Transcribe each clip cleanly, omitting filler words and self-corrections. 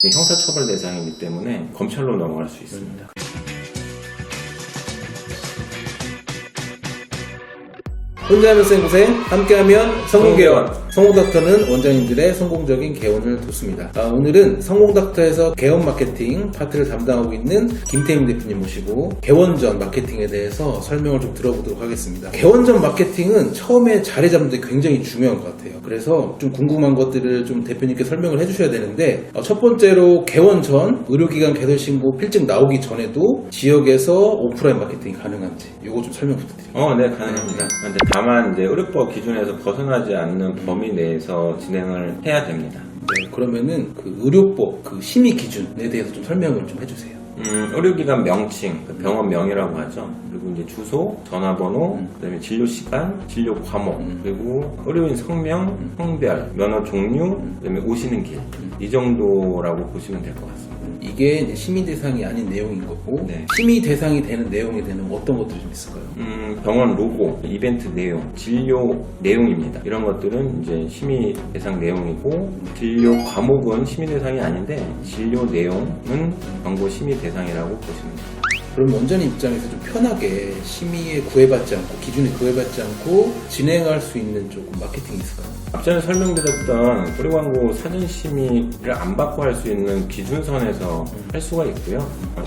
형사처벌 대상이기 때문에 검찰로 넘어갈 수 있습니다. 혼자 하면 쌩고생, 함께하면 성공개원. 성공닥터는 원장님들의 성공적인 개원을 돕습니다. 오늘은 성공닥터에서 개원 마케팅 파트를 담당하고 있는 김태임 대표님 모시고 개원 전 마케팅에 대해서 설명을 좀 들어보도록 하겠습니다. 개원 전 마케팅은 처음에 자리 잡는 데 굉장히 중요한 것 같아요. 그래서 좀 궁금한 것들을 좀 대표님께 설명을 해주셔야 되는데, 첫 번째로 개원 전 의료기관 개설신고 필증 나오기 전에도 지역에서 오프라인 마케팅이 가능한지 이거 좀 설명 부탁드립니다. 네, 가능합니다. 근데 다만 이제 의료법 기준에서 벗어나지 않는 범위 내에서 진행을 해야 됩니다. 네, 그러면은 그 의료법 그 심의 기준에 대해서 좀 설명을 좀 해주세요. 의료기관 명칭, 병원명이라고 하죠. 그리고 이제 주소, 전화번호, 그다음에 진료 시간, 진료 과목, 그리고 의료인 성명, 성별, 면허 종류, 그다음에 오시는 길, 이 정도라고 보시면 될 것 같습니다. 이게 이제 심의 대상이 아닌 내용인 거고, 네. 심의 대상이 되는 내용이 되는 어떤 것들이 좀 있을까요? 병원 로고, 이벤트 내용, 진료 내용입니다. 이런 것들은 이제 심의 대상 내용이고, 진료 과목은 심의 대상이 아닌데 진료 내용은 광고 심의 대상이라고 보시면 됩니다. 그럼 원장님 입장에서 좀 편하게 심의에 구애받지 않고 기준에 구애받지 않고 진행할 수 있는 조금 마케팅이 있을까요? 앞전에 설명드렸던 의료 광고 사전 심의를 안 받고 할 수 있는 기준선에서 할 수가 있고요.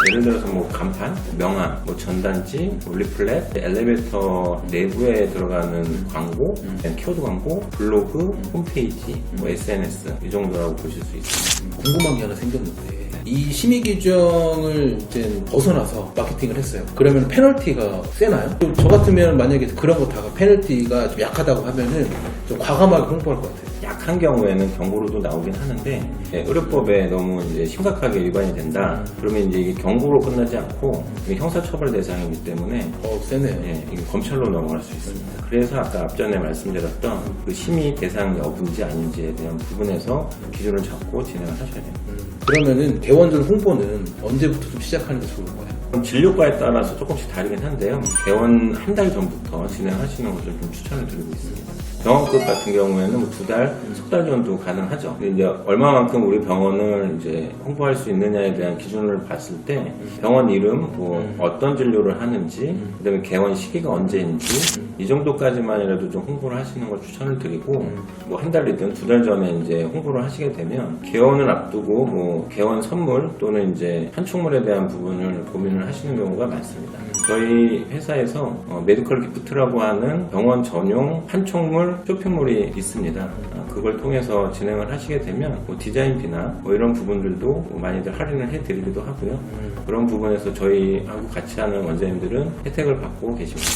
예를 들어서 뭐 간판, 명함, 뭐 전단지, 뭐 리플렛, 엘리베이터 내부에 들어가는 광고, 키워드 광고, 블로그, 홈페이지, 뭐 SNS 이 정도라고 보실 수 있습니다. 궁금한 게 하나 생겼는데, 이 심의 규정을 이제 벗어나서 마케팅을 했어요. 그러면 페널티가 세나요? 저 같으면 만약에 그런 거 다가 페널티가 좀 약하다고 하면은 좀 과감하게 홍보할 것 같아요. 약한 경우에는 경고로도 나오긴 하는데, 의료법에 너무 이제 심각하게 위반이 된다. 그러면 이제 이게 경고로 끝나지 않고 이게 형사처벌 대상이기 때문에 세네요. 이게 검찰로 넘어갈 수 있습니다. 그래서 아까 앞전에 말씀드렸던 그 심의 대상 여부인지 아닌지에 대한 부분에서 기준을 잡고 진행을 하셔야 됩니다. 그러면은 개원전 홍보는 언제부터 좀 시작하는 게 좋은 거예요? 진료과에 따라서 조금씩 다르긴 한데요. 개원 한 달 전부터 진행하시는 것을 좀 추천을 드리고 있습니다. 병원급 같은 경우에는 뭐 2달, 석 달 정도 가능하죠. 근데 이제 얼마만큼 우리 병원을 이제 홍보할 수 있느냐에 대한 기준을 봤을 때 병원 이름, 뭐 어떤 진료를 하는지, 그다음에 개원 시기가 언제인지 이 정도까지만이라도 좀 홍보를 하시는 걸 추천을 드리고, 뭐 한 달이든 2달 전에 이제 홍보를 하시게 되면 개원을 앞두고 뭐 개원 선물 또는 이제 판촉물에 대한 부분을 고민을 하시는 경우가 많습니다. 저희 회사에서 메디컬 기프트라고 하는 병원 전용 판촉물 쇼핑몰이 있습니다. 그걸 통해서 진행을 하시게 되면 뭐 디자인비나 뭐 이런 부분들도 뭐 많이들 할인을 해드리기도 하고요. 그런 부분에서 저희하고 같이 하는 원장님들은 혜택을 받고 계십니다.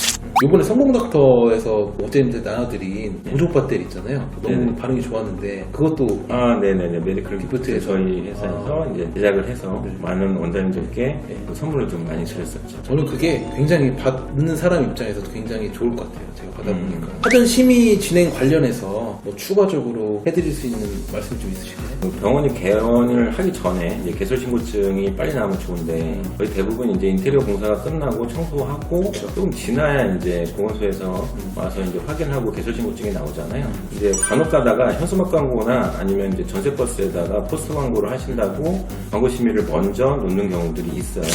이번에 성공닥터에서 원장님들 나눠드린 보조 배터리 있잖아요. 너무 네네. 반응이 좋았는데 그것도 네네네. 메디컬 기프트에서 저희 회사에서 이제 제작을 해서 많은 원장님들께 그 선물을 좀 많이 드렸었죠. 저는 그게 굉장히 받는 사람 입장에서도 굉장히 좋을 것 같아요. 제가 받아보니까. 사전 심의 진행 관련해서 뭐 추가적으로 해드릴 수 있는 말씀 좀 있으실까요? 병원이 개원을 하기 전에 이제 개설신고증이 빨리 나오면 좋은데 거의 대부분 이제 인테리어 공사가 끝나고 청소하고 조금 지나야 이제 보건소에서 와서 이제 확인하고 개설신고증이 나오잖아요. 이제 간혹 가다가 현수막 광고나 아니면 이제 전세버스에다가 포스터 광고를 하신다고 광고 심의를 먼저 놓는 경우들이 있어요.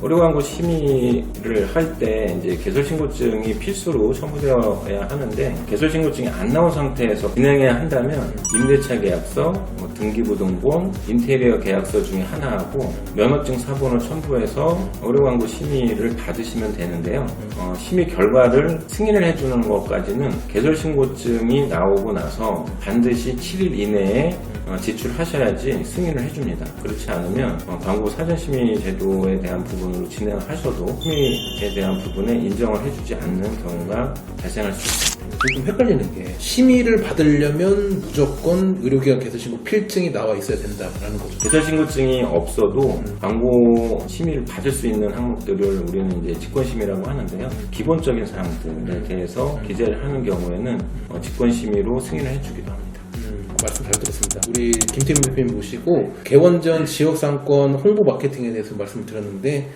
의료 광고 심의를 할 때 이제 개설신고증이 필수로 첨부되어야 하는데 개설신고증이 안 나온 상태에서 진행해야 한다면 임대차 계약서, 뭐 등기부등본, 인테리어 계약서 중에 하나하고 면허증 사본을 첨부해서 의료 광고 심의를 받으시면 되는데요. 심의 결과를 승인을 해주는 것까지는 개설신고증이 나오고 나서 반드시 7일 이내에 지출하셔야지 승인을 해줍니다. 그렇지 않으면 광고 사전심의 제도에 대한 부분으로 진행을 하셔도 심의에 대한 부분에 인정을 해주지 않는 경우가 발생할 수 있습니다. 좀 헷갈리는 게 심의를 받으려면 무조건 의료기관 개설신고 필증이 나와 있어야 된다라는 거죠. 개설신고증이 없어도 광고 심의를 받을 수 있는 항목들을 우리는 이제 직권심의라고 하는데요. 기본적인 사항들에 대해서 기재를 하는 경우에는 직권심의로 승인을 해주기도 합니다. 말씀 잘 들었습니다. 우리 김태민 대표님 모시고 개원 전 지역상권 홍보 마케팅에 대해서 말씀을 드렸는데